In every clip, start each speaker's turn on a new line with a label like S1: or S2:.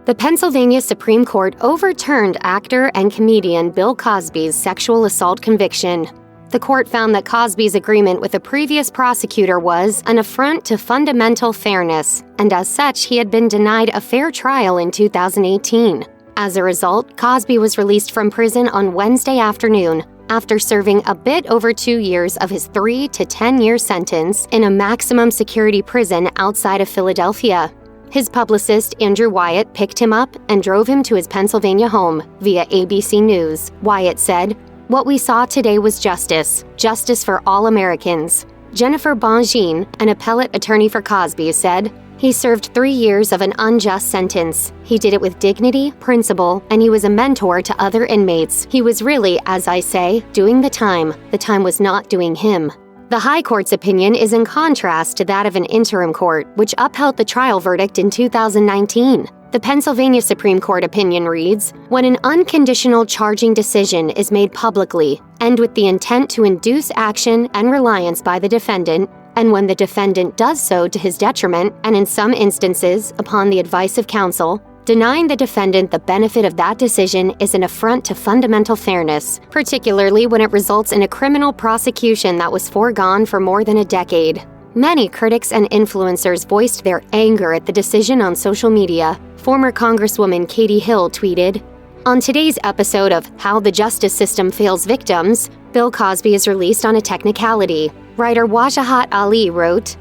S1: The Pennsylvania Supreme Court overturned actor and comedian Bill Cosby's sexual assault conviction. The court found that Cosby's agreement with a previous prosecutor was an affront to fundamental fairness, and as such, he had been denied a fair trial in 2018. As a result, Cosby was released from prison on Wednesday afternoon after serving a bit over 2 years of his 3 to 10-year sentence in a maximum security prison outside of Philadelphia. His publicist, Andrew Wyatt, picked him up and drove him to his Pennsylvania home via ABC News. Wyatt said, "What we saw today was justice for all Americans." Jennifer Bongine, an appellate attorney for Cosby, said, "He served 3 years of an unjust sentence. He did it with dignity, principle, and he was a mentor to other inmates. He was really, as I say, doing the time. The time was not doing him." The High Court's opinion is in contrast to that of an interim court, which upheld the trial verdict in 2019. The Pennsylvania Supreme Court opinion reads, "When an unconditional charging decision is made publicly and with the intent to induce action and reliance by the defendant, and when the defendant does so to his detriment, and in some instances, upon the advice of counsel, denying the defendant the benefit of that decision is an affront to fundamental fairness, particularly when it results in a criminal prosecution that was foregone for more than a decade." Many critics and influencers voiced their anger at the decision on social media. Former Congresswoman Katie Hill tweeted, "On today's episode of How the Justice System Fails Victims, Bill Cosby is released on a technicality." Writer Wajahat Ali wrote,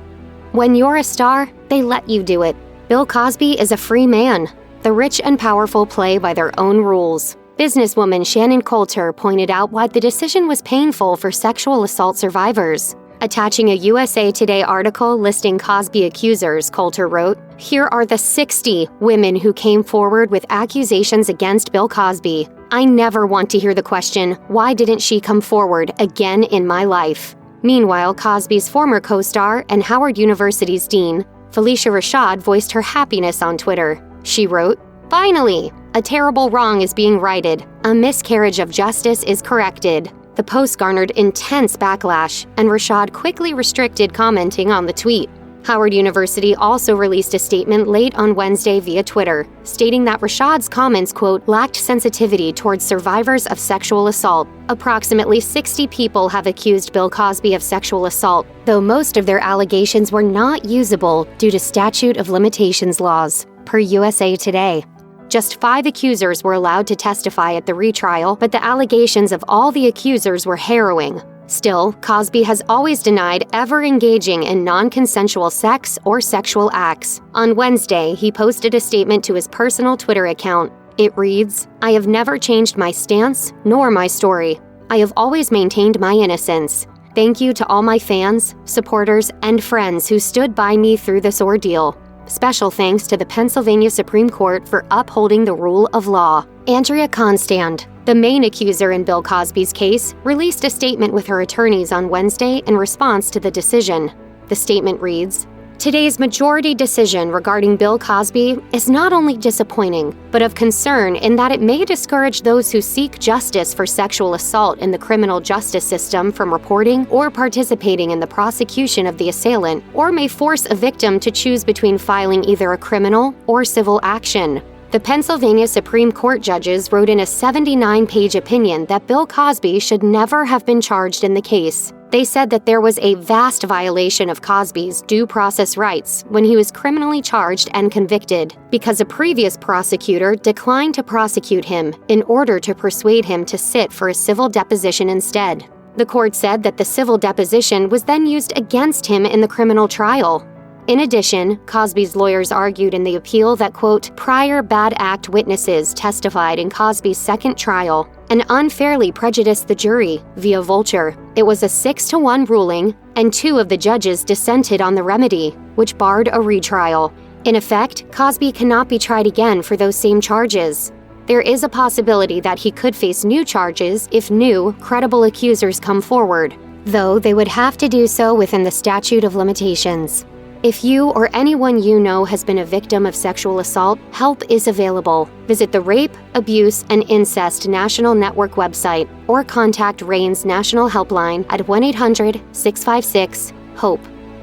S1: "When you're a star, they let you do it. Bill Cosby is a free man. The rich and powerful play by their own rules." Businesswoman Shannon Coulter pointed out why the decision was painful for sexual assault survivors. Attaching a USA Today article listing Cosby accusers, Coulter wrote, "Here are the 60 women who came forward with accusations against Bill Cosby. I never want to hear the question, why didn't she come forward again in my life?" Meanwhile, Cosby's former co-star and Howard University's dean, Felicia Rashad, voiced her happiness on Twitter. She wrote, "Finally, a terrible wrong is being righted. A miscarriage of justice is corrected." The post garnered intense backlash, and Rashad quickly restricted commenting on the tweet. Howard University also released a statement late on Wednesday via Twitter, stating that Rashad's comments, quote, "lacked sensitivity towards survivors of sexual assault." Approximately 60 people have accused Bill Cosby of sexual assault, though most of their allegations were not usable due to statute of limitations laws, per USA Today. Just 5 accusers were allowed to testify at the retrial, but the allegations of all the accusers were harrowing. Still, Cosby has always denied ever engaging in non-consensual sex or sexual acts. On Wednesday, he posted a statement to his personal Twitter account. It reads, "I have never changed my stance nor my story. I have always maintained my innocence. Thank you to all my fans, supporters, and friends who stood by me through this ordeal. Special thanks to the Pennsylvania Supreme Court for upholding the rule of law." Andrea Constand, the main accuser in Bill Cosby's case, released a statement with her attorneys on Wednesday in response to the decision. The statement reads, "Today's majority decision regarding Bill Cosby is not only disappointing, but of concern in that it may discourage those who seek justice for sexual assault in the criminal justice system from reporting or participating in the prosecution of the assailant, or may force a victim to choose between filing either a criminal or civil action." The Pennsylvania Supreme Court judges wrote in a 79-page opinion that Bill Cosby should never have been charged in the case. They said that there was a vast violation of Cosby's due process rights when he was criminally charged and convicted because a previous prosecutor declined to prosecute him in order to persuade him to sit for a civil deposition instead. The court said that the civil deposition was then used against him in the criminal trial. In addition, Cosby's lawyers argued in the appeal that, quote, "prior bad act witnesses testified in Cosby's second trial and unfairly prejudiced the jury via Vulture. It was a 6-1 ruling, and 2 of the judges dissented on the remedy, which barred a retrial. In effect, Cosby cannot be tried again for those same charges. There is a possibility that he could face new charges if new, credible accusers come forward, though they would have to do so within the statute of limitations. If you or anyone you know has been a victim of sexual assault, help is available. Visit the Rape, Abuse, and Incest National Network website or contact RAIN's National Helpline at 1-800-656-HOPE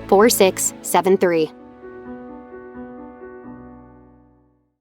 S1: 4673.